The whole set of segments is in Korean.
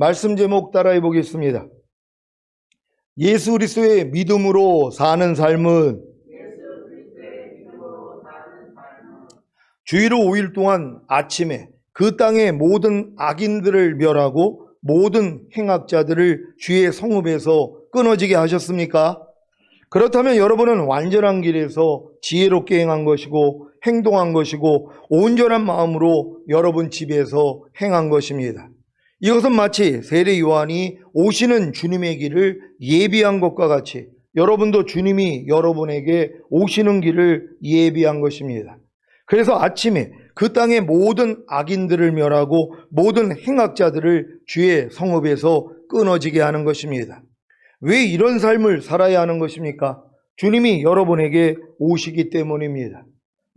말씀 제목 따라해 보겠습니다. 예수 그리스도의 믿음으로 사는 삶은 주일로 5일 동안 아침에 그 땅의 모든 악인들을 멸하고 모든 행악자들을 주의 성읍에서 끊어지게 하셨습니까? 그렇다면 여러분은 완전한 길에서 지혜롭게 행한 것이고 행동한 것이고 온전한 마음으로 여러분 집에서 행한 것입니다. 이것은 마치 세례 요한이 오시는 주님의 길을 예비한 것과 같이 여러분도 주님이 여러분에게 오시는 길을 예비한 것입니다. 그래서 아침에 그 땅의 모든 악인들을 멸하고 모든 행악자들을 주의 성읍에서 끊어지게 하는 것입니다. 왜 이런 삶을 살아야 하는 것입니까? 주님이 여러분에게 오시기 때문입니다.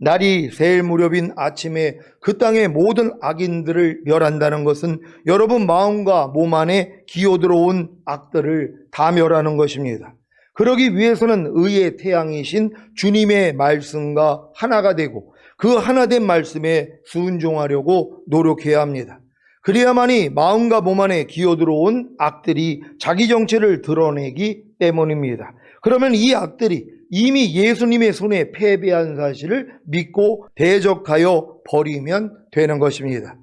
날이 새일 무렵인 아침에 그 땅의 모든 악인들을 멸한다는 것은 여러분 마음과 몸 안에 기어들어온 악들을 다 멸하는 것입니다. 그러기 위해서는 의의 태양이신 주님의 말씀과 하나가 되고 그 하나된 말씀에 순종하려고 노력해야 합니다. 그래야만이 마음과 몸 안에 기어들어온 악들이 자기 정체를 드러내기 때문입니다. 그러면 이 악들이 이미 예수님의 손에 패배한 사실을 믿고 대적하여 버리면 되는 것입니다.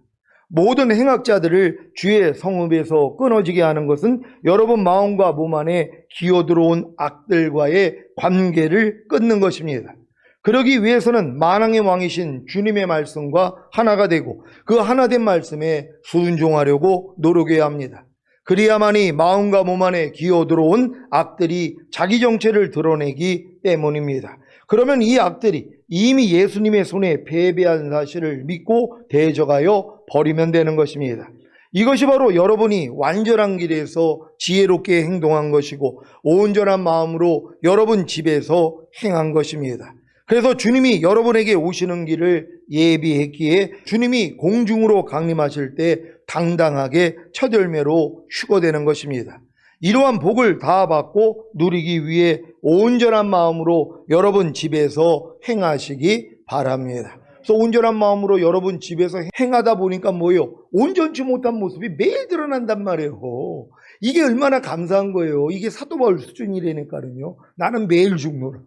모든 행악자들을 주의 성읍에서 끊어지게 하는 것은 여러분 마음과 몸 안에 기어들어온 악들과의 관계를 끊는 것입니다. 그러기 위해서는 만왕의 왕이신 주님의 말씀과 하나가 되고 그 하나된 말씀에 순종하려고 노력해야 합니다. 그래야만이 마음과 몸 안에 기어들어온 악들이 자기 정체를 드러내기 때문입니다. 그러면 이 악들이 이미 예수님의 손에 패배한 사실을 믿고 대적하여 버리면 되는 것입니다. 이것이 바로 여러분이 완전한 길에서 지혜롭게 행동한 것이고 온전한 마음으로 여러분 집에서 행한 것입니다. 그래서 주님이 여러분에게 오시는 길을 예비했기에 주님이 공중으로 강림하실 때 당당하게 첫 열매로 휴거되는 것입니다. 이러한 복을 다 받고 누리기 위해 온전한 마음으로 여러분 집에서 행하시기 바랍니다. 그래서 온전한 마음으로 여러분 집에서 행하다 보니까 뭐예요? 온전치 못한 모습이 매일 드러난단 말이에요. 이게 얼마나 감사한 거예요. 이게 사도 바울 수준이라니까요. 나는 매일 죽노라.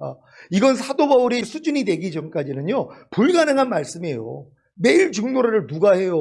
이건 사도 바울의 수준이 되기 전까지는요 불가능한 말씀이에요. 매일 죽노라를 누가 해요?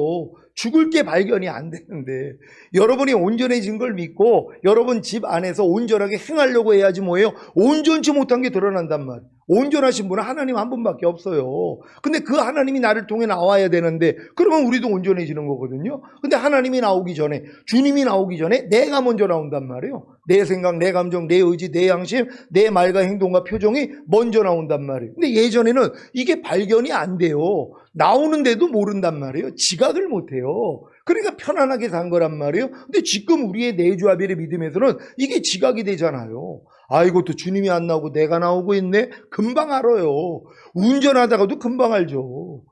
죽을 게 발견이 안 되는데 여러분이 온전해진 걸 믿고 여러분 집 안에서 온전하게 행하려고 해야지 뭐예요? 온전치 못한 게 드러난단 말이에요. 온전하신 분은 하나님 한 분밖에 없어요. 근데 그 하나님이 나를 통해 나와야 되는데 그러면 우리도 온전해지는 거거든요. 근데 하나님이 나오기 전에 주님이 나오기 전에 내가 먼저 나온단 말이에요. 내 생각, 내 감정, 내 의지, 내 양심, 내 말과 행동과 표정이 먼저 나온단 말이에요. 근데 예전에는 이게 발견이 안 돼요. 나오는데도 모른단 말이에요. 지각을 못해요. 그러니까 편안하게 산 거란 말이에요. 근데 지금 우리의 내주아벨의 믿음에서는 이게 지각이 되잖아요. 아, 이것도 주님이 안 나오고 내가 나오고 있네? 금방 알아요. 운전하다가도 금방 알죠.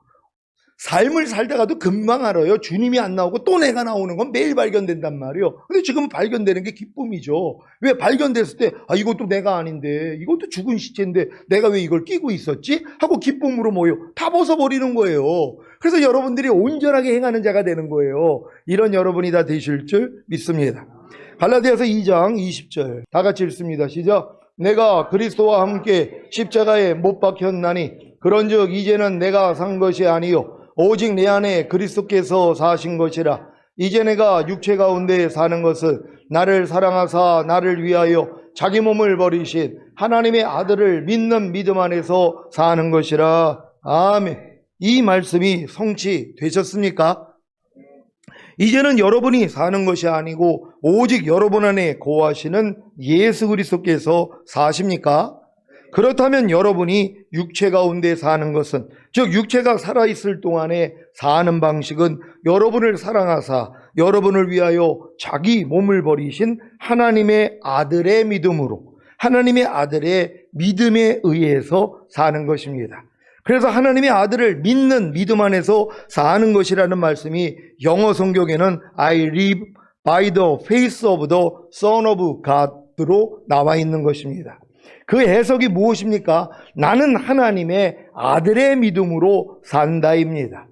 삶을 살다가도 금방 알아요. 주님이 안 나오고 또 내가 나오는 건 매일 발견된단 말이에요. 근데 지금 발견되는 게 기쁨이죠. 왜 발견됐을 때 이것도 내가 아닌데 이것도 죽은 시체인데 내가 왜 이걸 끼고 있었지? 하고 기쁨으로 뭐요? 다 벗어버리는 거예요. 그래서 여러분들이 온전하게 행하는 자가 되는 거예요. 이런 여러분이 다 되실 줄 믿습니다. 갈라디아서 2장 20절 다 같이 읽습니다. 시작. 내가 그리스도와 함께 십자가에 못 박혔나니 그런즉 이제는 내가 산 것이 아니요 오직 내 안에 그리스도께서 사신 것이라. 이제 내가 육체 가운데 사는 것은 나를 사랑하사 나를 위하여 자기 몸을 버리신 하나님의 아들을 믿는 믿음 안에서 사는 것이라. 아멘. 이 말씀이 성취되셨습니까? 이제는 여러분이 사는 것이 아니고 오직 여러분 안에 거하시는 예수 그리스도께서 사십니까? 그렇다면 여러분이 육체 가운데 사는 것은, 즉 육체가 살아있을 동안에 사는 방식은 여러분을 사랑하사 여러분을 위하여 자기 몸을 버리신 하나님의 아들의 믿음으로, 하나님의 아들의 믿음에 의해서 사는 것입니다. 그래서 하나님의 아들을 믿는 믿음 안에서 사는 것이라는 말씀이 영어 성경에는 I live by the faith of the Son of God로 나와 있는 것입니다. 그 해석이 무엇입니까? 나는 하나님의 아들의 믿음으로 산다입니다.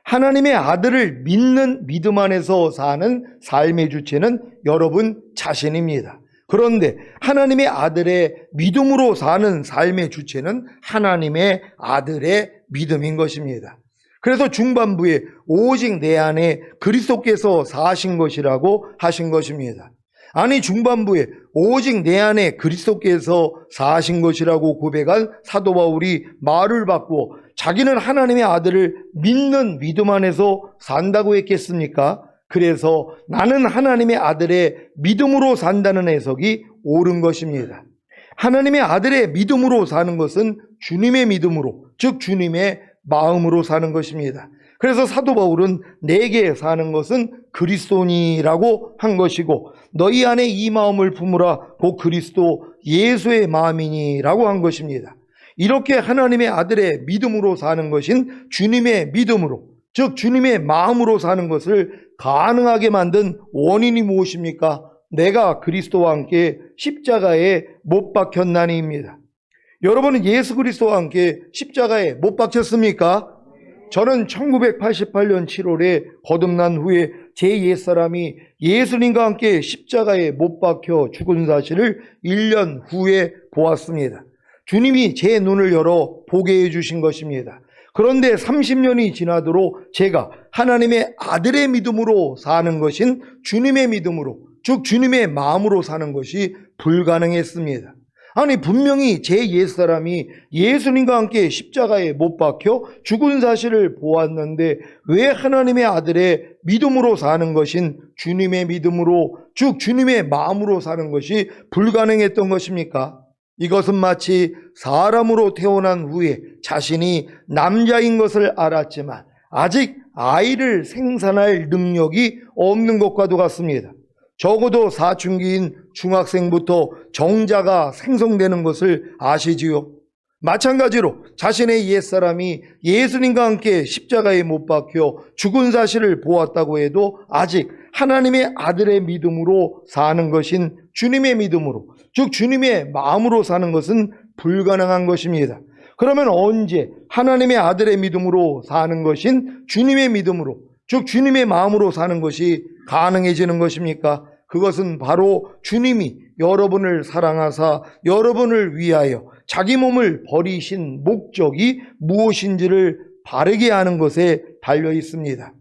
하나님의 아들을 믿는 믿음 안에서 사는 삶의 주체는 여러분 자신입니다. 그런데 하나님의 아들의 믿음으로 사는 삶의 주체는 하나님의 아들의 믿음인 것입니다. 그래서 중반부에 오직 내 안에 그리스도께서 사신 것이라고 하신 것입니다. 아니, 중반부에 오직 내 안에 그리스도께서 사신 것이라고 고백한 사도 바울이 말을 바꾸어 자기는 하나님의 아들을 믿는 믿음 안에서 산다고 했겠습니까? 그래서 나는 하나님의 아들의 믿음으로 산다는 해석이 옳은 것입니다. 하나님의 아들의 믿음으로 사는 것은 주님의 믿음으로, 즉 주님의 마음으로 사는 것입니다. 그래서 사도 바울은 내게 사는 것은 그리스도니라고 한 것이고 너희 안에 이 마음을 품으라 곧 그리스도 예수의 마음이니라고 한 것입니다. 이렇게 하나님의 아들의 믿음으로 사는 것인 주님의 믿음으로, 즉 주님의 마음으로 사는 것을 가능하게 만든 원인이 무엇입니까? 내가 그리스도와 함께 십자가에 못 박혔나니입니다. 여러분은 예수 그리스도와 함께 십자가에 못 박혔습니까? 저는 1988년 7월에 거듭난 후에 제 옛사람이 예수님과 함께 십자가에 못 박혀 죽은 사실을 1년 후에 보았습니다. 주님이 제 눈을 열어 보게 해주신 것입니다. 그런데 30년이 지나도록 제가 하나님의 아들의 믿음으로 사는 것인 주님의 믿음으로, 즉 주님의 마음으로 사는 것이 불가능했습니다. 아니, 분명히 제 옛사람이 예수님과 함께 십자가에 못 박혀 죽은 사실을 보았는데 왜 하나님의 아들의 믿음으로 사는 것인 주님의 믿음으로, 즉 주님의 마음으로 사는 것이 불가능했던 것입니까? 이것은 마치 사람으로 태어난 후에 자신이 남자인 것을 알았지만 아직 아이를 생산할 능력이 없는 것과도 같습니다. 적어도 사춘기인 중학생부터 정자가 생성되는 것을 아시지요? 마찬가지로 자신의 옛사람이 예수님과 함께 십자가에 못 박혀 죽은 사실을 보았다고 해도 아직 하나님의 아들의 믿음으로 사는 것인 주님의 믿음으로, 즉 주님의 마음으로 사는 것은 불가능한 것입니다. 그러면 언제 하나님의 아들의 믿음으로 사는 것인 주님의 믿음으로, 즉 주님의 마음으로 사는 것이 가능해지는 것입니까? 그것은 바로 주님이 여러분을 사랑하사 여러분을 위하여 자기 몸을 버리신 목적이 무엇인지를 바르게 아는 것에 달려 있습니다.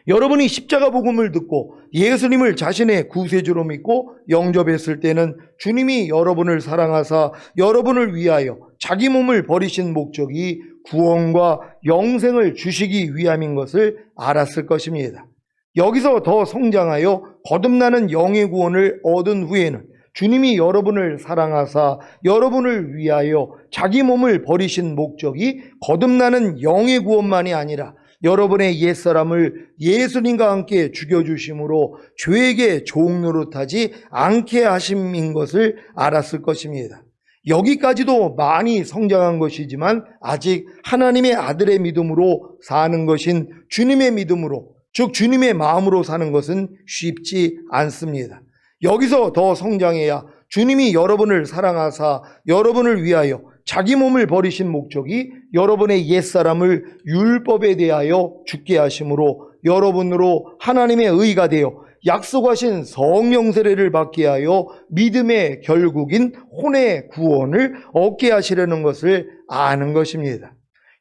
여러분이 십자가 복음을 듣고 예수님을 자신의 구세주로 믿고 영접했을 때는 주님이 여러분을 사랑하사 여러분을 위하여 자기 몸을 버리신 목적이 구원과 영생을 주시기 위함인 것을 알았을 것입니다. 여기서 더 성장하여 거듭나는 영의 구원을 얻은 후에는 주님이 여러분을 사랑하사 여러분을 위하여 자기 몸을 버리신 목적이 거듭나는 영의 구원만이 아니라 여러분의 옛사람을 예수님과 함께 죽여주심으로 죄에게 종노릇하지 않게 하심인 것을 알았을 것입니다. 여기까지도 많이 성장한 것이지만 아직 하나님의 아들의 믿음으로 사는 것인 주님의 믿음으로, 즉 주님의 마음으로 사는 것은 쉽지 않습니다. 여기서 더 성장해야 주님이 여러분을 사랑하사 여러분을 위하여 자기 몸을 버리신 목적이 여러분의 옛사람을 율법에 대하여 죽게 하심으로 여러분으로 하나님의 의가 되어 약속하신 성령 세례를 받게 하여 믿음의 결국인 혼의 구원을 얻게 하시려는 것을 아는 것입니다.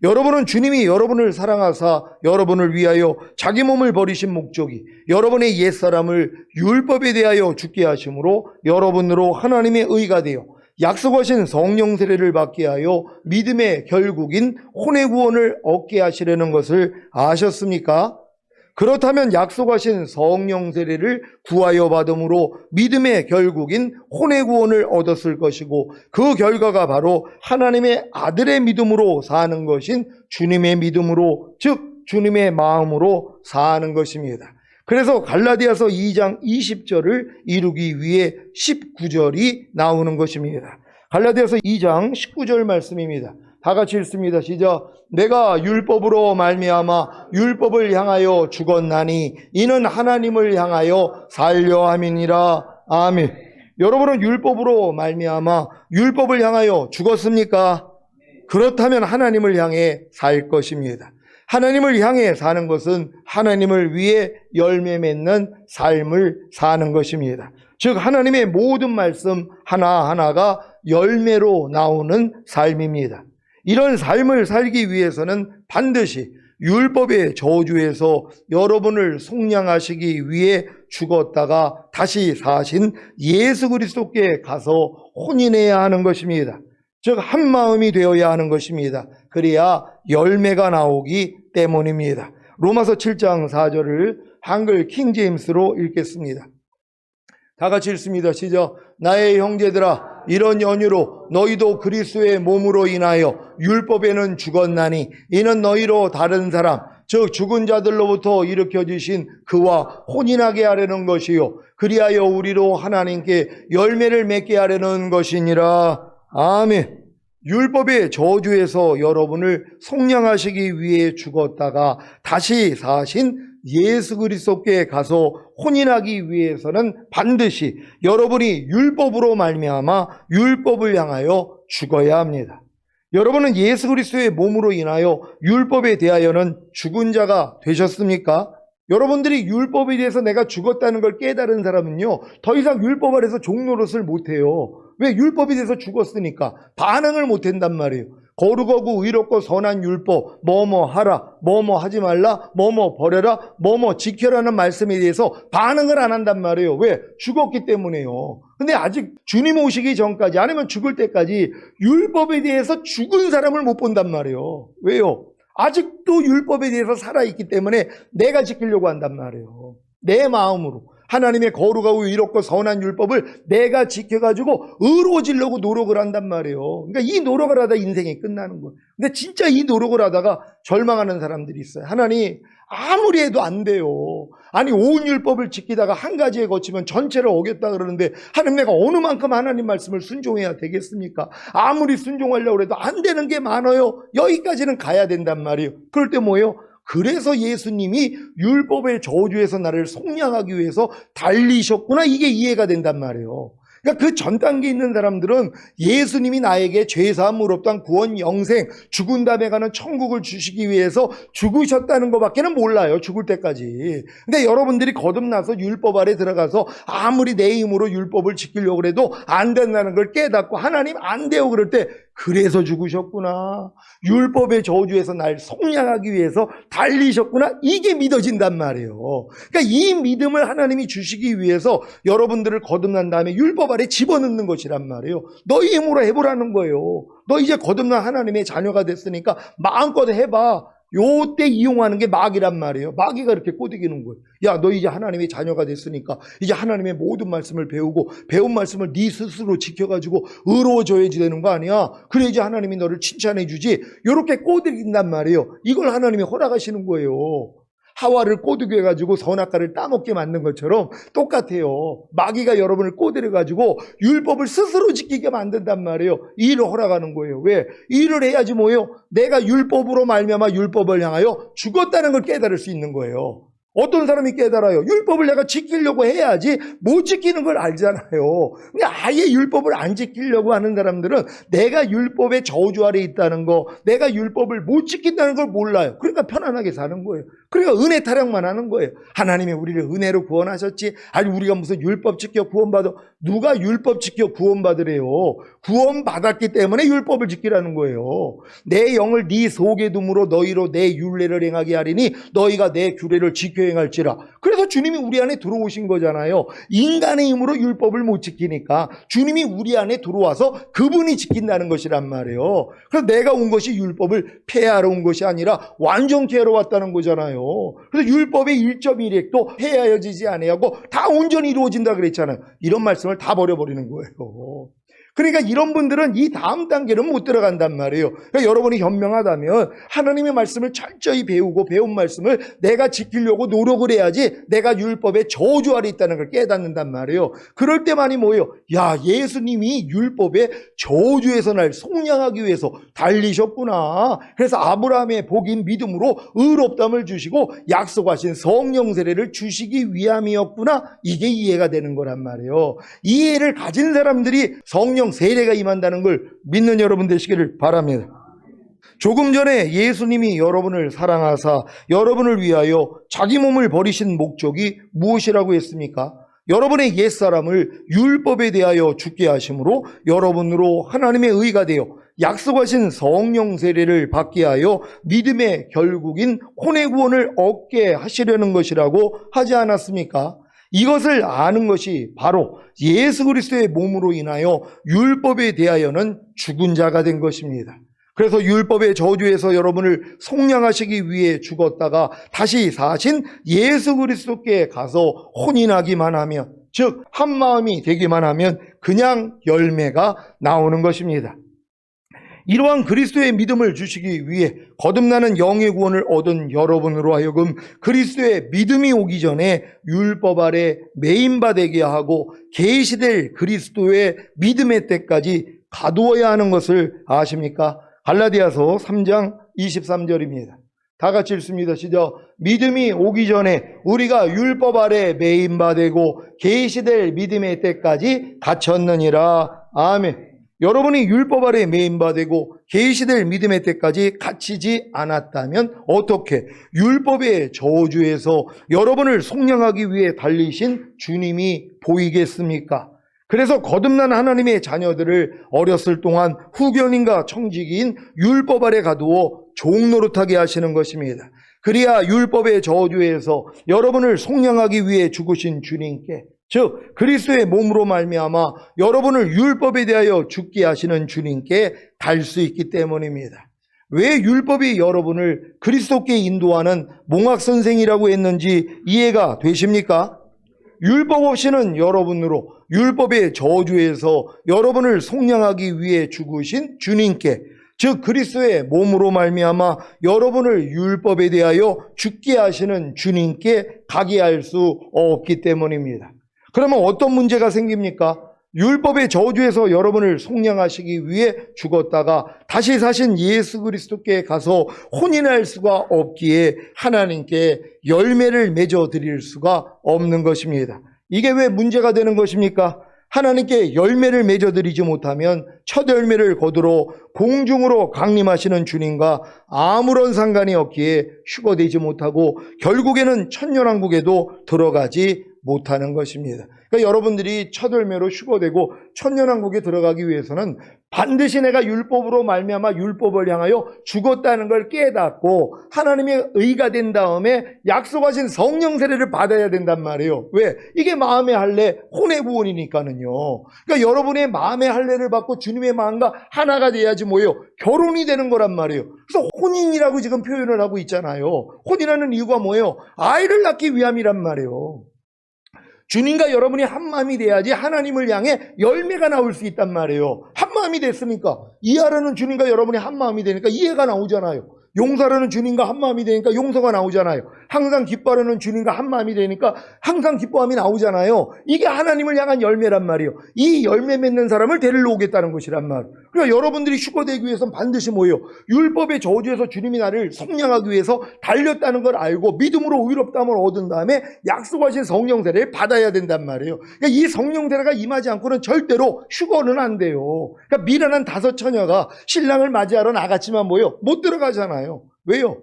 여러분은 주님이 여러분을 사랑하사 여러분을 위하여 자기 몸을 버리신 목적이 여러분의 옛사람을 율법에 대하여 죽게 하심으로 여러분으로 하나님의 의가 되어 약속하신 성령 세례를 받게 하여 믿음의 결국인 혼의 구원을 얻게 하시려는 것을 아셨습니까? 그렇다면 약속하신 성령 세례를 구하여 받음으로 믿음의 결국인 혼의 구원을 얻었을 것이고 그 결과가 바로 하나님의 아들의 믿음으로 사는 것인 주님의 믿음으로, 즉 주님의 마음으로 사는 것입니다. 그래서 갈라디아서 2장 20절을 이루기 위해 19절이 나오는 것입니다. 갈라디아서 2장 19절 말씀입니다. 다 같이 읽습니다. 시작. 내가 율법으로 말미암아 율법을 향하여 죽었나니 이는 하나님을 향하여 살려 함이니라. 아멘. 여러분은 율법으로 말미암아 율법을 향하여 죽었습니까? 그렇다면 하나님을 향해 살 것입니다. 하나님을 향해 사는 것은 하나님을 위해 열매 맺는 삶을 사는 것입니다. 즉 하나님의 모든 말씀 하나하나가 열매로 나오는 삶입니다. 이런 삶을 살기 위해서는 반드시 율법의 저주에서 여러분을 속량하시기 위해 죽었다가 다시 사신 예수 그리스도께 가서 혼인해야 하는 것입니다. 즉 한마음이 되어야 하는 것입니다. 그래야 열매가 나오기 때문입니다. 로마서 7장 4절을 한글 킹제임스로 읽겠습니다. 다 같이 읽습니다. 시작. 나의 형제들아, 이런 연유로 너희도 그리스도의 몸으로 인하여 율법에는 죽었나니 이는 너희로 다른 사람 즉 죽은 자들로부터 일으켜 주신 그와 혼인하게 하려는 것이요 그리하여 우리로 하나님께 열매를 맺게 하려는 것이니라. 아멘. 율법의 저주에서 여러분을 속량하시기 위해 죽었다가 다시 사신 예수 그리스도께 가서 혼인하기 위해서는 반드시 여러분이 율법으로 말미암아 율법을 향하여 죽어야 합니다. 여러분은 예수 그리스도의 몸으로 인하여 율법에 대하여는 죽은 자가 되셨습니까? 여러분들이 율법에 대해서 내가 죽었다는 걸 깨달은 사람은요, 더 이상 율법 아래서 종노릇을 못해요. 왜? 율법에 대해서 죽었으니까. 반응을 못한단 말이에요. 거룩하고 의롭고 선한 율법, 뭐뭐 하라, 뭐뭐 하지 말라, 뭐뭐 버려라, 뭐뭐 지켜라는 말씀에 대해서 반응을 안 한단 말이에요. 왜? 죽었기 때문에요. 근데 아직 주님 오시기 전까지 아니면 죽을 때까지 율법에 대해서 죽은 사람을 못 본단 말이에요. 왜요? 아직도 율법에 대해서 살아있기 때문에 내가 지키려고 한단 말이에요. 내 마음으로. 하나님의 거룩하고 의롭고 선한 율법을 내가 지켜가지고 의로워지려고 노력을 한단 말이에요. 그러니까 이 노력을 하다 인생이 끝나는 거예요. 근데 진짜 이 노력을 하다가 절망하는 사람들이 있어요. 하나님 아무리 해도 안 돼요. 아니 온 율법을 지키다가 한 가지에 거치면 전체를 어겼다 그러는데 하나님 내가 어느 만큼 하나님 말씀을 순종해야 되겠습니까? 아무리 순종하려고 해도 안 되는 게 많아요. 여기까지는 가야 된단 말이에요. 그럴 때 뭐예요? 그래서 예수님이 율법의 저주에서 나를 속량하기 위해서 달리셨구나, 이게 이해가 된단 말이에요. 그러니까 그 전 단계에 있는 사람들은 예수님이 나에게 죄사함 의롭다한 구원 영생 죽은 다음에 가는 천국을 주시기 위해서 죽으셨다는 것밖에는 몰라요. 죽을 때까지. 근데 여러분들이 거듭나서 율법 아래 들어가서 아무리 내 힘으로 율법을 지키려고 해도 안 된다는 걸 깨닫고 하나님 안 돼요 그럴 때 그래서 죽으셨구나, 율법의 저주에서 날 속량하기 위해서 달리셨구나, 이게 믿어진단 말이에요. 그러니까 이 믿음을 하나님이 주시기 위해서 여러분들을 거듭난 다음에 율법 아래 집어넣는 것이란 말이에요. 너희 힘으로 해보라는 거예요. 너 이제 거듭난 하나님의 자녀가 됐으니까 마음껏 해봐. 요때 이용하는 게 마귀란 말이에요. 마귀가 이렇게 꼬드기는 거예요. 야, 너 이제 하나님의 자녀가 됐으니까 이제 하나님의 모든 말씀을 배우고 배운 말씀을 네 스스로 지켜가지고 의로워져야지 되는 거 아니야. 그래 이제 하나님이 너를 칭찬해 주지. 요렇게 꼬드긴단 말이에요. 이걸 하나님이 허락하시는 거예요. 하와를 꼬드겨 가지고 선악과를 따먹게 만든 것처럼 똑같아요. 마귀가 여러분을 꼬드려 가지고 율법을 스스로 지키게 만든단 말이에요. 일을 허락하는 거예요. 왜? 일을 해야지 뭐예요? 내가 율법으로 말미암아 율법을 향하여 죽었다는 걸 깨달을 수 있는 거예요. 어떤 사람이 깨달아요? 율법을 내가 지키려고 해야지 못 지키는 걸 알잖아요. 근데 아예 율법을 안 지키려고 하는 사람들은 내가 율법의 저주 아래 있다는 거, 내가 율법을 못 지킨다는 걸 몰라요. 그러니까 편안하게 사는 거예요. 그러니까 은혜 타령만 하는 거예요. 하나님이 우리를 은혜로 구원하셨지, 아니 우리가 무슨 율법 지켜 구원받아. 누가 율법 지켜 구원받으래요? 구원받았기 때문에 율법을 지키라는 거예요. 내 영을 네 속에 둠으로 너희로 내 율례를 행하게 하리니 너희가 내 규례를 지켜 행할지라. 그래서 주님이 우리 안에 들어오신 거잖아요. 인간의 힘으로 율법을 못 지키니까 주님이 우리 안에 들어와서 그분이 지킨다는 것이란 말이에요. 그래서 내가 온 것이 율법을 폐하러 온 것이 아니라 완전케 하러 왔다는 거잖아요. 그래서 율법의 1.1핵도 폐하여지지 아니하고 다 온전히 이루어진다 그랬잖아요. 이런 말씀을 다 버려버리는 거예요. 그러니까 이런 분들은 이 다음 단계는 못 들어간단 말이에요. 그러니까 여러분이 현명하다면 하나님의 말씀을 철저히 배우고 배운 말씀을 내가 지키려고 노력을 해야지 내가 율법의 저주 아래 있다는 걸 깨닫는단 말이에요. 그럴 때만이 뭐예요? 야, 예수님이 율법의 저주에서 날 속량하기 위해서 달리셨구나. 그래서 아브라함의 복인 믿음으로 의롭다함을 주시고 약속하신 성령 세례를 주시기 위함이었구나. 이게 이해가 되는 거란 말이에요. 이해를 가진 사람들이 성령 세례가 임한다는 걸 믿는 여러분 되시기를 바랍니다. 조금 전에 예수님이 여러분을 사랑하사 여러분을 위하여 자기 몸을 버리신 목적이 무엇이라고 했습니까? 여러분의 옛사람을 율법에 대하여 죽게 하심으로 여러분으로 하나님의 의가 되어 약속하신 성령 세례를 받게 하여 믿음의 결국인 혼의 구원을 얻게 하시려는 것이라고 하지 않았습니까? 이것을 아는 것이 바로 예수 그리스도의 몸으로 인하여 율법에 대하여는 죽은 자가 된 것입니다. 그래서 율법의 저주에서 여러분을 속량하시기 위해 죽었다가 다시 사신 예수 그리스도께 가서 혼인하기만 하면, 즉 한마음이 되기만 하면 그냥 열매가 나오는 것입니다. 이러한 그리스도의 믿음을 주시기 위해 거듭나는 영의 구원을 얻은 여러분으로 하여금 그리스도의 믿음이 오기 전에 율법 아래 매인바되게 하고 계시될 그리스도의 믿음의 때까지 가두어야 하는 것을 아십니까? 갈라디아서 3장 23절입니다. 다 같이 읽습니다. 시작. 믿음이 오기 전에 우리가 율법 아래 매인바되고 계시될 믿음의 때까지 갇혔느니라. 아멘. 여러분이 율법 아래 매인바되고 계시될 믿음의 때까지 갇히지 않았다면 어떻게 율법의 저주에서 여러분을 속량하기 위해 달리신 주님이 보이겠습니까? 그래서 거듭난 하나님의 자녀들을 어렸을 동안 후견인과 청지기인 율법 아래 가두어 종노릇하게 하시는 것입니다. 그리야 율법의 저주에서 여러분을 속량하기 위해 죽으신 주님께, 즉 그리스도의 몸으로 말미암아 여러분을 율법에 대하여 죽게 하시는 주님께 갈 수 있기 때문입니다. 왜 율법이 여러분을 그리스도께 인도하는 몽학선생이라고 했는지 이해가 되십니까? 율법 없이는 여러분으로 율법의 저주에서 여러분을 속량하기 위해 죽으신 주님께, 즉 그리스도의 몸으로 말미암아 여러분을 율법에 대하여 죽게 하시는 주님께 가게 할 수 없기 때문입니다. 그러면 어떤 문제가 생깁니까? 율법의 저주에서 여러분을 속량하시기 위해 죽었다가 다시 사신 예수 그리스도께 가서 혼인할 수가 없기에 하나님께 열매를 맺어 드릴 수가 없는 것입니다. 이게 왜 문제가 되는 것입니까? 하나님께 열매를 맺어 드리지 못하면 첫 열매를 거두러 공중으로 강림하시는 주님과 아무런 상관이 없기에 휴거되지 못하고 결국에는 천년왕국에도 들어가지 못하는 것입니다. 그러니까 여러분들이 첫 열매로 휴거되고 천년왕국에 들어가기 위해서는 반드시 내가 율법으로 말미암아 율법을 향하여 죽었다는 걸 깨닫고 하나님의 의가 된 다음에 약속하신 성령 세례를 받아야 된단 말이에요. 왜? 이게 마음의 할례, 혼의 구원이니까는요. 그러니까 여러분의 마음의 할례를 받고 주님의 마음과 하나가 돼야지 뭐예요? 결혼이 되는 거란 말이에요. 그래서 혼인이라고 지금 표현을 하고 있잖아요. 혼인하는 이유가 뭐예요? 아이를 낳기 위함이란 말이에요. 주님과 여러분이 한마음이 돼야지 하나님을 향해 열매가 나올 수 있단 말이에요. 한마음이 됐으니까 이해하려는 주님과 여러분이 한마음이 되니까 이해가 나오잖아요. 용서하려는 주님과 한마음이 되니까 용서가 나오잖아요. 항상 기뻐하려는 주님과 한마음이 되니까 항상 기뻐함이 나오잖아요. 이게 하나님을 향한 열매란 말이에요. 이 열매 맺는 사람을 데리러 오겠다는 것이란 말. 그러니까 여러분들이 휴거되기 위해서는 반드시 뭐예요? 율법의 저주에서 주님이 나를 속량하기 위해서 달렸다는 걸 알고 믿음으로 의롭다함을 얻은 다음에 약속하신 성령 세례를 받아야 된단 말이에요. 그러니까 이 성령 세례가 임하지 않고는 절대로 휴거는 안 돼요. 그러니까 미련한 5 처녀가 신랑을 맞이하러 나갔지만 뭐예요? 못 들어가잖아요. 왜요?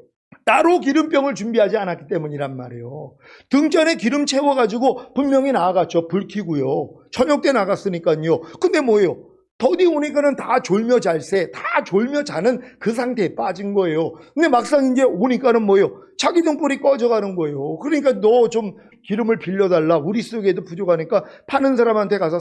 따로 기름병을 준비하지 않았기 때문이란 말이에요. 등잔에 기름 채워가지고 분명히 나아갔죠. 불 켜고요. 저녁 때 나갔으니까요. 근데 뭐예요? 더디 오니까는 다 졸며 잘새, 다 졸며 자는 그 상태에 빠진 거예요. 근데 막상 이제 오니까는 뭐예요? 자기 등불이 꺼져가는 거예요. 그러니까 너 좀 기름을 빌려달라. 우리 속에도 부족하니까 파는 사람한테 가서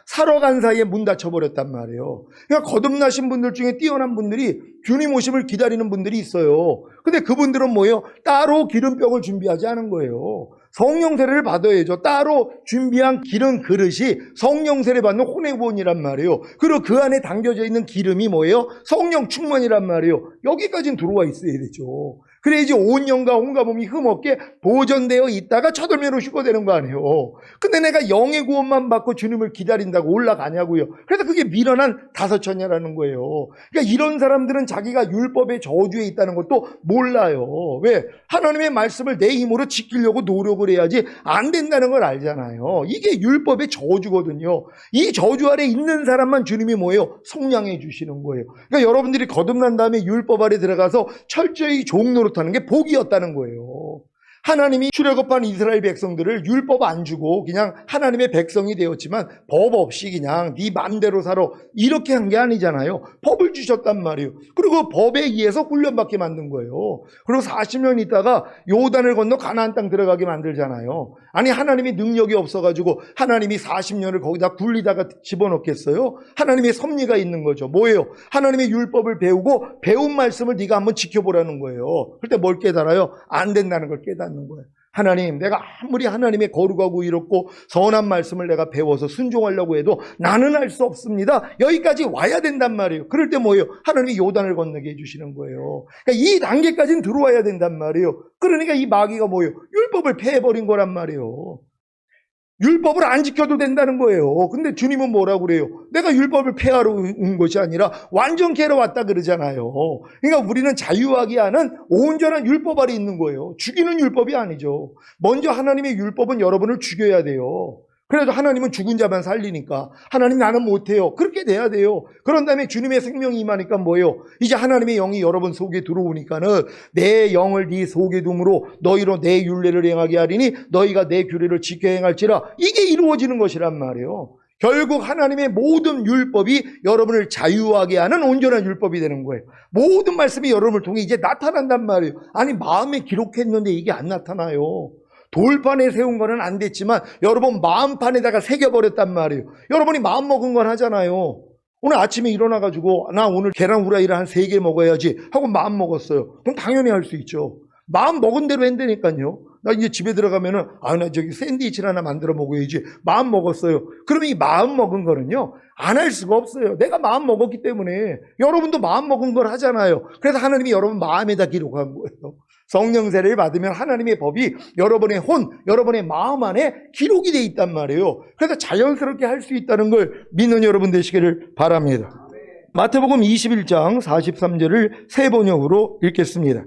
사러 간 사이에 문 닫혀버렸단 말이에요. 그러니까 거듭나신 분들 중에 뛰어난 분들이 주님 오심을 기다리는 분들이 있어요. 근데 그분들은 뭐예요? 따로 기름병을 준비하지 않은 거예요. 성령 세례를 받아야죠. 따로 준비한 기름 그릇이 성령 세례 받는 혼의 구원이란 말이에요. 그리고 그 안에 담겨져 있는 기름이 뭐예요? 성령 충만이란 말이에요. 여기까지는 들어와 있어야 되죠. 그래야지 온 영과 온과 몸이 흠없게 보존되어 있다가 저들매로 휴거되는 거 아니에요. 근데 내가 영의 구원만 받고 주님을 기다린다고 올라가냐고요. 그래서 그게 미련한 다섯천이라는 거예요. 그러니까 이런 사람들은 자기가 율법의 저주에 있다는 것도 몰라요. 왜? 하나님의 말씀을 내 힘으로 지키려고 노력을 해야지 안 된다는 걸 알잖아요. 이게 율법의 저주거든요. 이 저주 아래 있는 사람만 주님이 뭐예요? 속량해 주시는 거예요. 그러니까 여러분들이 거듭난 다음에 율법 아래 들어가서 철저히 종노릇 하는 게 복이었다는 거예요. 하나님이 출애굽한 이스라엘 백성들을 율법 안 주고 그냥 하나님의 백성이 되었지만 법 없이 그냥 네 맘대로 살아 이렇게 한 게 아니잖아요. 법을 주셨단 말이에요. 그리고 법에 의해서 훈련받게 만든 거예요. 그리고 40년 있다가 요단을 건너 가나안 땅 들어가게 만들잖아요. 아니 하나님이 능력이 없어가지고 하나님이 40년을 거기다 굴리다가 집어넣겠어요? 하나님의 섭리가 있는 거죠. 뭐예요? 하나님의 율법을 배우고 배운 말씀을 네가 한번 지켜보라는 거예요. 그때 뭘 깨달아요? 안 된다는 걸 깨닫는 거예요. 하나님, 내가 아무리 하나님의 거룩하고 이롭고 선한 말씀을 내가 배워서 순종하려고 해도 나는 할 수 없습니다. 여기까지 와야 된단 말이에요. 그럴 때 뭐예요? 하나님이 요단을 건너게 해주시는 거예요. 그러니까 이 단계까지는 들어와야 된단 말이에요. 그러니까 이 마귀가 뭐예요? 율법을 폐해버린 거란 말이에요. 율법을 안 지켜도 된다는 거예요. 근데 주님은 뭐라고 그래요? 내가 율법을 폐하러 온 것이 아니라 완전케 하러 왔다 그러잖아요. 그러니까 우리는 자유하게 하는 온전한 율법 아래 있는 거예요. 죽이는 율법이 아니죠. 먼저 하나님의 율법은 여러분을 죽여야 돼요. 그래도 하나님은 죽은 자만 살리니까 하나님 나는 못해요. 그렇게 돼야 돼요. 그런 다음에 주님의 생명이 임하니까 뭐예요? 이제 하나님의 영이 여러분 속에 들어오니까는 내 영을 네 속에 둠으로 너희로 내 율례를 행하게 하리니 너희가 내 규례를 지켜 행할지라. 이게 이루어지는 것이란 말이에요. 결국 하나님의 모든 율법이 여러분을 자유하게 하는 온전한 율법이 되는 거예요. 모든 말씀이 여러분을 통해 이제 나타난단 말이에요. 아니 마음에 기록했는데 이게 안 나타나요. 돌판에 세운 거는 안 됐지만 여러분 마음판에다가 새겨버렸단 말이에요. 여러분이 마음 먹은 건 하잖아요. 오늘 아침에 일어나가지고 나 오늘 계란 후라이를 한 3개 먹어야지 하고 마음 먹었어요. 그럼 당연히 할 수 있죠. 마음 먹은 대로 한다니까요. 나 이제 집에 들어가면은 나 저기 샌드위치를 하나 만들어 먹어야지. 마음 먹었어요. 그러면 이 마음 먹은 거는요 안 할 수가 없어요. 내가 마음 먹었기 때문에. 여러분도 마음 먹은 걸 하잖아요. 그래서 하나님이 여러분 마음에다 기록한 거예요. 성령 세례를 받으면 하나님의 법이 여러분의 여러분의 마음 안에 기록이 돼 있단 말이에요. 그래서 자연스럽게 할 수 있다는 걸 믿는 여러분 되시기를 바랍니다. 마태복음 21장 43절을 세 번역으로 읽겠습니다.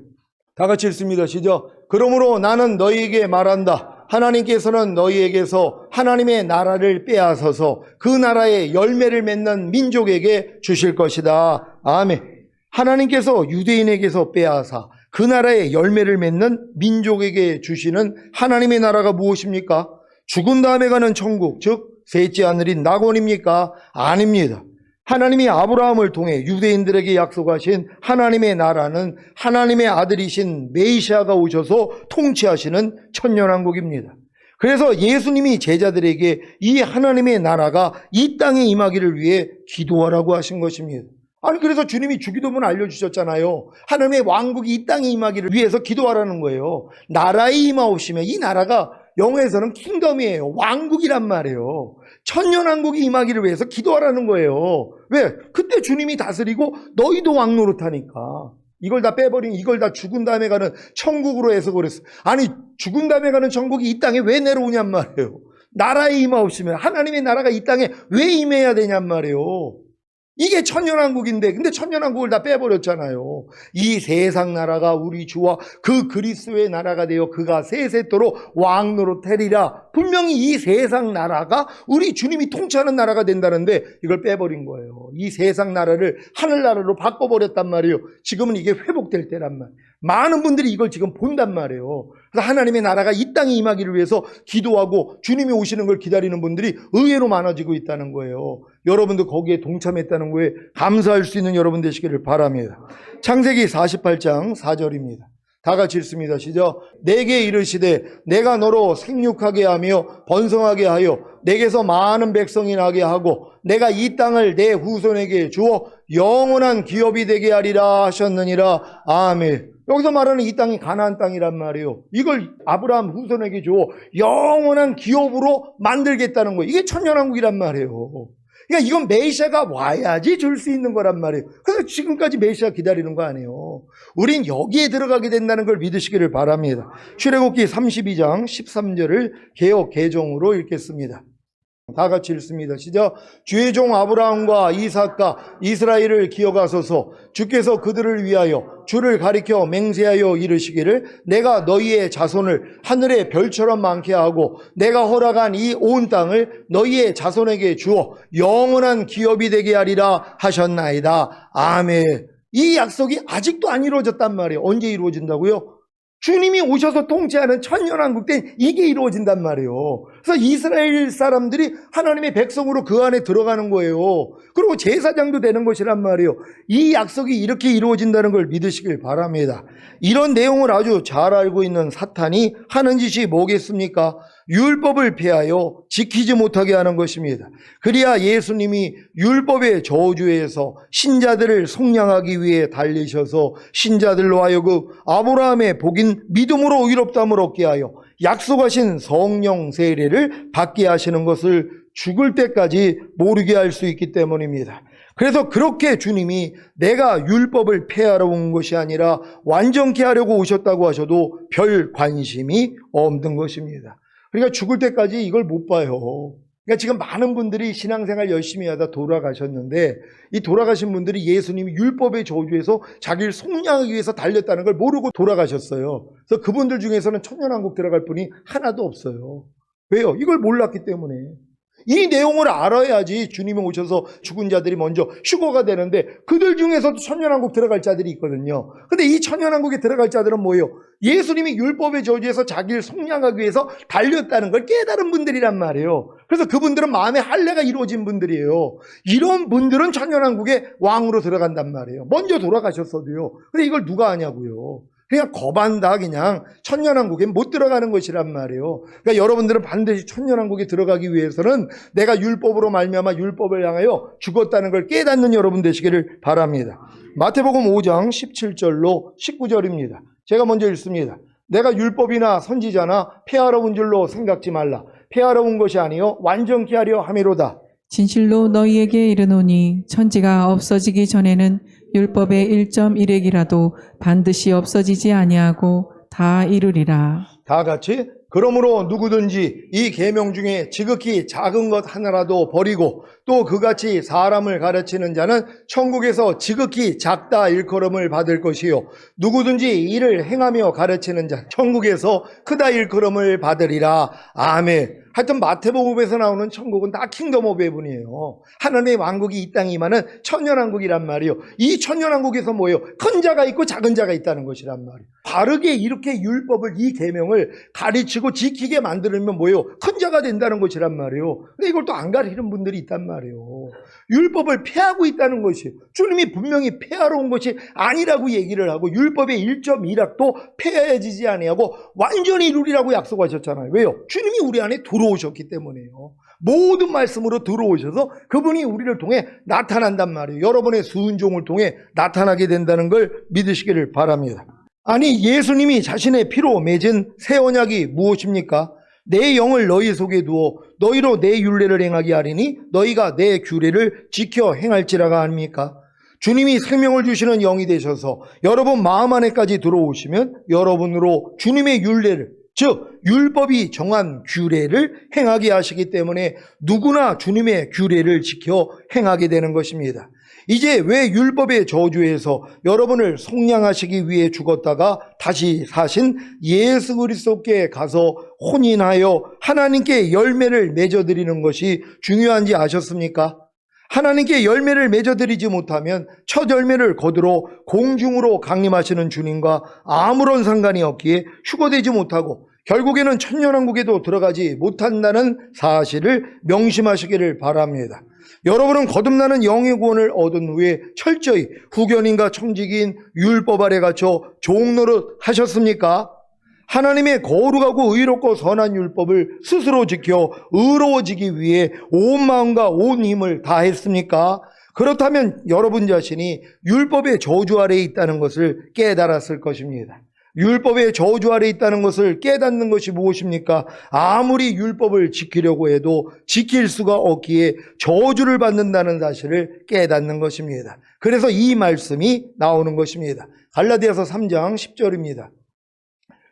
다 같이 읽습니다. 시작. 그러므로 나는 너희에게 말한다. 하나님께서는 너희에게서 하나님의 나라를 빼앗아서 그 나라의 열매를 맺는 민족에게 주실 것이다. 아멘. 하나님께서 유대인에게서 빼앗아 그 나라의 열매를 맺는 민족에게 주시는 하나님의 나라가 무엇입니까? 죽은 다음에 가는 천국, 즉 셋째 하늘인 낙원입니까? 아닙니다. 하나님이 아브라함을 통해 유대인들에게 약속하신 하나님의 나라는 하나님의 아들이신 메시아가 오셔서 통치하시는 천년왕국입니다. 그래서 예수님이 제자들에게 이 하나님의 나라가 이 땅에 임하기를 위해 기도하라고 하신 것입니다. 아니 그래서 주님이 주기도문 알려주셨잖아요. 하나님의 왕국이 이 땅에 임하기를 위해서 기도하라는 거예요. 나라에 임하오시면 이 나라가 영어에서는 킹덤이에요. 왕국이란 말이에요. 천년왕국이 임하기를 위해서 기도하라는 거예요. 왜? 그때 주님이 다스리고 너희도 왕노릇하니까. 이걸 다 빼버린, 이걸 다 죽은 다음에 가는 천국으로 해석을 했어요. 아니 죽은 다음에 가는 천국이 이 땅에 왜 내려오냔 말이에요. 나라에 임하오시면 하나님의 나라가 이 땅에 왜 임해야 되냔 말이에요. 이게 천년왕국인데 근데 천년왕국을 다 빼버렸잖아요. 이 세상 나라가 우리 주와 그 그리스도의 나라가 되어 그가 세세토록 왕노릇하리라. 분명히 이 세상 나라가 우리 주님이 통치하는 나라가 된다는데 이걸 빼버린 거예요. 이 세상 나라를 하늘나라로 바꿔버렸단 말이에요. 지금은 이게 회복될 때란 말이에요. 많은 분들이 이걸 지금 본단 말이에요. 그래서 하나님의 나라가 이 땅에 임하기를 위해서 기도하고 주님이 오시는 걸 기다리는 분들이 의외로 많아지고 있다는 거예요. 여러분도 거기에 동참했다는 거에 감사할 수 있는 여러분 되시기를 바랍니다. 창세기 48장 4절입니다. 다 같이 읽습니다. 시작. 내게 이르시되 내가 너로 생육하게 하며 번성하게 하여 내게서 많은 백성이 나게 하고 내가 이 땅을 내 후손에게 주어 영원한 기업이 되게 하리라 하셨느니라. 아멘. 여기서 말하는 이 땅이 가나안 땅이란 말이에요. 이걸 아브라함 후손에게 주어 영원한 기업으로 만들겠다는 거예요. 이게 천년왕국이란 말이에요. 그러니까 이건 메시아가 와야지 줄 수 있는 거란 말이에요. 그래서 지금까지 메시아 기다리는 거 아니에요. 우린 여기에 들어가게 된다는 걸 믿으시기를 바랍니다. 출애굽기 32장 13절을 개역 개정으로 읽겠습니다. 다 같이 읽습니다. 시작. 주의 종 아브라함과 이삭과 이스라엘을 기억하소서. 주께서 그들을 위하여 주를 가리켜 맹세하여 이르시기를 내가 너희의 자손을 하늘의 별처럼 많게 하고 내가 허락한 이 온 땅을 너희의 자손에게 주어 영원한 기업이 되게 하리라 하셨나이다. 아멘. 이 약속이 아직도 안 이루어졌단 말이에요. 언제 이루어진다고요? 주님이 오셔서 통치하는 천년왕국 때 이게 이루어진단 말이에요. 그래서 이스라엘 사람들이 하나님의 백성으로 그 안에 들어가는 거예요. 그리고 제사장도 되는 것이란 말이에요. 이 약속이 이렇게 이루어진다는 걸 믿으시길 바랍니다. 이런 내용을 아주 잘 알고 있는 사탄이 하는 짓이 뭐겠습니까? 율법을 폐하여 지키지 못하게 하는 것입니다. 그래야 예수님이 율법의 저주에서 신자들을 속량하기 위해 달리셔서 신자들로 하여금 아브라함의 복인 믿음으로 의롭다함을 얻게 하여 약속하신 성령 세례를 받게 하시는 것을 죽을 때까지 모르게 할 수 있기 때문입니다. 그래서 그렇게 주님이 내가 율법을 폐하러 온 것이 아니라 완전케 하려고 오셨다고 하셔도 별 관심이 없는 것입니다. 그러니까 죽을 때까지 이걸 못 봐요. 그러니까 지금 많은 분들이 신앙생활 열심히 하다 돌아가셨는데 이 돌아가신 분들이 예수님이 율법의 저주에서 자기를 속량하기 위해서 달렸다는 걸 모르고 돌아가셨어요. 그래서 그분들 중에서는 천년왕국 들어갈 분이 하나도 없어요. 왜요? 이걸 몰랐기 때문에. 이 내용을 알아야지 주님이 오셔서 죽은 자들이 먼저 휴거가 되는데 그들 중에서도 천년왕국 들어갈 자들이 있거든요. 근데 이 천년왕국에 들어갈 자들은 뭐예요? 예수님이 율법의 저주에서 자기를 속량하기 위해서 달렸다는 걸 깨달은 분들이란 말이에요. 그래서 그분들은 마음의 할례가 이루어진 분들이에요. 이런 분들은 천년왕국에 왕으로 들어간단 말이에요. 먼저 돌아가셨어도요. 근데 이걸 누가 아냐고요. 그냥 거반다 그냥 천년왕국에 못 들어가는 것이란 말이에요. 그러니까 여러분들은 반드시 천년왕국에 들어가기 위해서는 내가 율법으로 말미암아 율법을 향하여 죽었다는 걸 깨닫는 여러분 되시기를 바랍니다. 마태복음 5장 17절로 19절입니다. 제가 먼저 읽습니다. 내가 율법이나 선지자나 폐하러 온 줄로 생각지 말라. 폐하러 온 것이 아니요 완전케 하려 함이로다. 진실로 너희에게 이르노니 천지가 없어지기 전에는 율법의 1.1획이라도 반드시 없어지지 아니하고 다 이루리라. 다 같이 그러므로 누구든지 이 계명 중에 지극히 작은 것 하나라도 버리고 또 그같이 사람을 가르치는 자는 천국에서 지극히 작다 일컬음을 받을 것이요 누구든지 이를 행하며 가르치는 자 천국에서 크다 일컬음을 받으리라. 아멘. 하여튼 마태복음에서 나오는 천국은 다 킹덤 오브 헤븐이에요. 하나님의 왕국이 이 땅에 임하는 천년왕국이란 말이에요. 이 천년왕국에서 뭐예요? 큰 자가 있고 작은 자가 있다는 것이란 말이에요. 바르게 이렇게 율법을 이 계명을 가르치고 지키게 만들면 뭐예요? 큰 자가 된다는 것이란 말이에요. 근데 이걸 또 안 가르치는 분들이 있단 말이에요. 율법을 폐하고 있다는 것이에요. 주님이 분명히 폐하러 온 것이 아니라고 얘기를 하고 율법의 1.1악도 폐하여지지 아니하고 완전히 이루리라고 약속하셨잖아요. 왜요? 주님이 우리 안에 들어오셨기 때문에요. 모든 말씀으로 들어오셔서 그분이 우리를 통해 나타난단 말이에요. 여러분의 순종을 통해 나타나게 된다는 걸 믿으시기를 바랍니다. 아니 예수님이 자신의 피로 맺은 새 언약이 무엇입니까? 내 영을 너희 속에 두어 너희로 내 율례를 행하게 하리니 너희가 내 규례를 지켜 행할지라가 아닙니까? 주님이 생명을 주시는 영이 되셔서 여러분 마음 안에까지 들어오시면 여러분으로 주님의 율례를 즉 율법이 정한 규례를 행하게 하시기 때문에 누구나 주님의 규례를 지켜 행하게 되는 것입니다. 이제 왜 율법의 저주에서 여러분을 속량하시기 위해 죽었다가 다시 사신 예수 그리스도께 가서 혼인하여 하나님께 열매를 맺어드리는 것이 중요한지 아셨습니까? 하나님께 열매를 맺어드리지 못하면 첫 열매를 거두러 공중으로 강림하시는 주님과 아무런 상관이 없기에 휴거되지 못하고 결국에는 천년왕국에도 들어가지 못한다는 사실을 명심하시기를 바랍니다. 여러분은 거듭나는 영의 구원을 얻은 후에 철저히 후견인과 청지기인 율법 아래 갇혀 종노릇 하셨습니까? 하나님의 거룩하고 의롭고 선한 율법을 스스로 지켜 의로워지기 위해 온 마음과 온 힘을 다했습니까? 그렇다면 여러분 자신이 율법의 저주 아래에 있다는 것을 깨달았을 것입니다. 율법의 저주 아래 있다는 것을 깨닫는 것이 무엇입니까? 아무리 율법을 지키려고 해도 지킬 수가 없기에 저주를 받는다는 사실을 깨닫는 것입니다. 그래서 이 말씀이 나오는 것입니다. 갈라디아서 3장 10절입니다.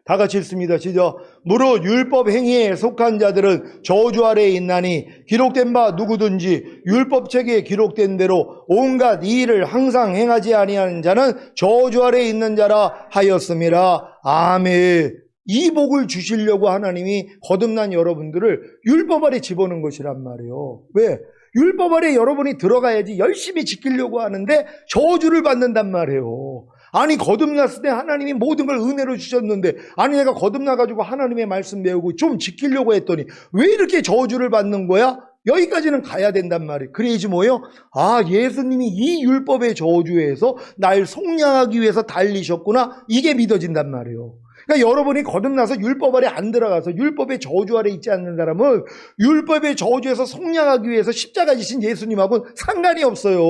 다 같이 읽습니다. 시작. 무릇 율법 행위에 속한 자들은 저주 아래에 있나니 기록된 바 누구든지 율법책에 기록된 대로 온갖 이 일을 항상 행하지 아니하는 자는 저주 아래에 있는 자라 하였음이라. 아멘. 이 복을 주시려고 하나님이 거듭난 여러분들을 율법 아래 집어넣은 것이란 말이에요. 왜? 율법 아래 여러분이 들어가야지 열심히 지키려고 하는데 저주를 받는단 말이에요. 아니 거듭났을 때 하나님이 모든 걸 은혜로 주셨는데, 아니 내가 거듭나가지고 하나님의 말씀 배우고 좀 지키려고 했더니 왜 이렇게 저주를 받는 거야? 여기까지는 가야 된단 말이에요. 그래야지 뭐예요? 아, 예수님이 이 율법의 저주에서 날 속량하기 위해서 달리셨구나, 이게 믿어진단 말이에요. 그러니까 여러분이 거듭나서 율법 아래 안 들어가서 율법의 저주 아래 있지 않는 사람은 율법의 저주에서 속량하기 위해서 십자가 지신 예수님하고는 상관이 없어요.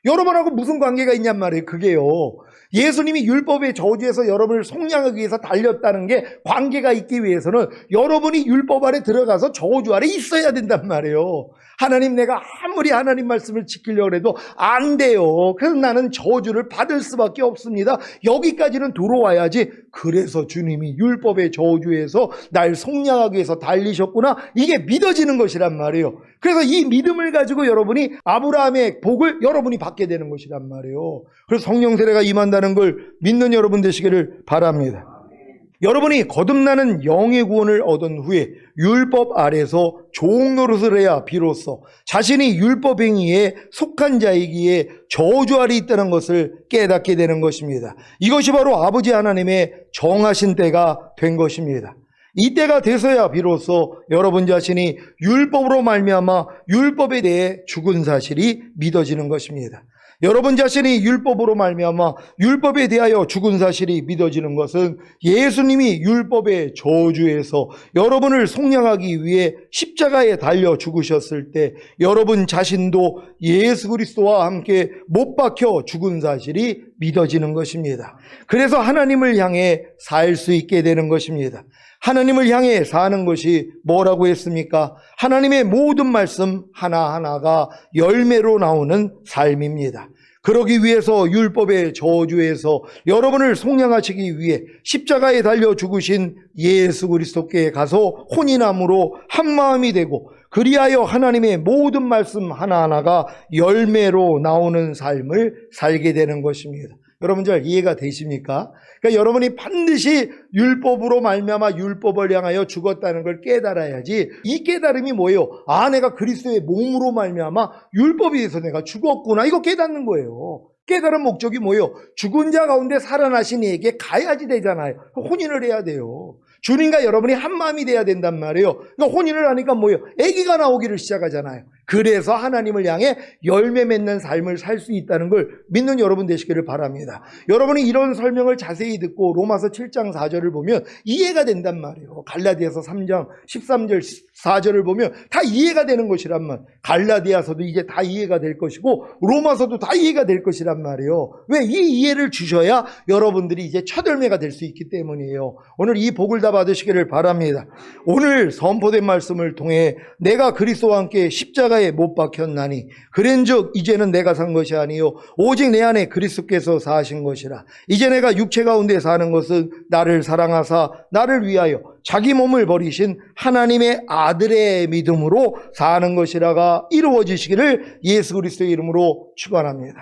여러분하고 무슨 관계가 있냔 말이에요. 그게요. 예수님이 율법의 저주에서 여러분을 속량하기 위해서 달렸다는 게 관계가 있기 위해서는 여러분이 율법 아래 들어가서 저주 아래 있어야 된단 말이에요. 하나님, 내가 아무리 하나님 말씀을 지키려고 해도 안 돼요. 그래서 나는 저주를 받을 수밖에 없습니다. 여기까지는 들어와야지. 그래서 주님이 율법의 저주에서 날 속량하기 위해서 달리셨구나, 이게 믿어지는 것이란 말이에요. 그래서 이 믿음을 가지고 여러분이 아브라함의 복을 여러분이 받게 되는 것이란 말이에요. 그래서 성령 세례가 임한다는 걸 믿는 여러분 되시기를 바랍니다. 여러분이 거듭나는 영의 구원을 얻은 후에 율법 아래서 종 노릇을 해야 비로소 자신이 율법 행위에 속한 자이기에 저주 아래 있다는 것을 깨닫게 되는 것입니다. 이것이 바로 아버지 하나님의 정하신 때가 된 것입니다. 이 때가 돼서야 비로소 여러분 자신이 율법으로 말미암아 율법에 대해 죽은 사실이 믿어지는 것입니다. 여러분 자신이 율법으로 말미암아 율법에 대하여 죽은 사실이 믿어지는 것은 예수님이 율법의 저주에서 여러분을 속량하기 위해 십자가에 달려 죽으셨을 때 여러분 자신도 예수 그리스도와 함께 못 박혀 죽은 사실이 믿어지는 것입니다. 그래서 하나님을 향해 살 수 있게 되는 것입니다. 하나님을 향해 사는 것이 뭐라고 했습니까? 하나님의 모든 말씀 하나하나가 열매로 나오는 삶입니다. 그러기 위해서 율법의 저주에서 여러분을 속량하시기 위해 십자가에 달려 죽으신 예수 그리스도께 가서 혼인함으로 한마음이 되고, 그리하여 하나님의 모든 말씀 하나하나가 열매로 나오는 삶을 살게 되는 것입니다. 여러분 잘 이해가 되십니까? 그러니까 여러분이 반드시 율법으로 말미암아 율법을 향하여 죽었다는 걸 깨달아야지. 이 깨달음이 뭐예요? 아, 내가 그리스도의 몸으로 말미암아 율법에 의해서 내가 죽었구나, 이거 깨닫는 거예요. 깨달은 목적이 뭐예요? 죽은 자 가운데 살아나신 이에게 가야지 되잖아요. 혼인을 해야 돼요. 주님과 여러분이 한 마음이 돼야 된단 말이에요. 그러니까 혼인을 하니까 뭐예요? 아기가 나오기를 시작하잖아요. 그래서 하나님을 향해 열매 맺는 삶을 살 수 있다는 걸 믿는 여러분 되시기를 바랍니다. 여러분이 이런 설명을 자세히 듣고 로마서 7장 4절을 보면 이해가 된단 말이에요. 갈라디아서 3장 13절 4절을 보면 다 이해가 되는 것이란 말. 갈라디아서도 이제 다 이해가 될 것이고 로마서도 다 이해가 될 것이란 말이에요. 왜? 이 이해를 주셔야 여러분들이 이제 첫 열매가 될 수 있기 때문이에요. 오늘 이 복을 다 받으시기를 바랍니다. 오늘 선포된 말씀을 통해 내가 그리스도와 함께 십자가에 못 박혔나니 그런즉 이제는 내가 산 것이 아니요 오직 내 안에 그리스도께서 사신 것이라. 이제 내가 육체 가운데 사는 것은 나를 사랑하사 나를 위하여 자기 몸을 버리신 하나님의 아들의 믿음으로 사는 것이라가 이루어지시기를 예수 그리스도의 이름으로 축원합니다.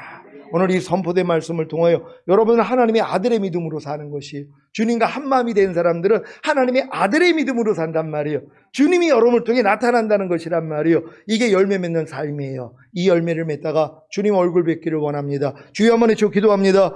오늘 이 선포된 말씀을 통하여 여러분은 하나님의 아들의 믿음으로 사는 것이, 주님과 한 마음이 된 사람들은 하나님의 아들의 믿음으로 산단 말이에요. 주님이 여러분을 통해 나타난다는 것이란 말이에요. 이게 열매 맺는 삶이에요. 이 열매를 맺다가 주님 얼굴 뵙기를 원합니다. 주여 한번 외쳐 기도합니다.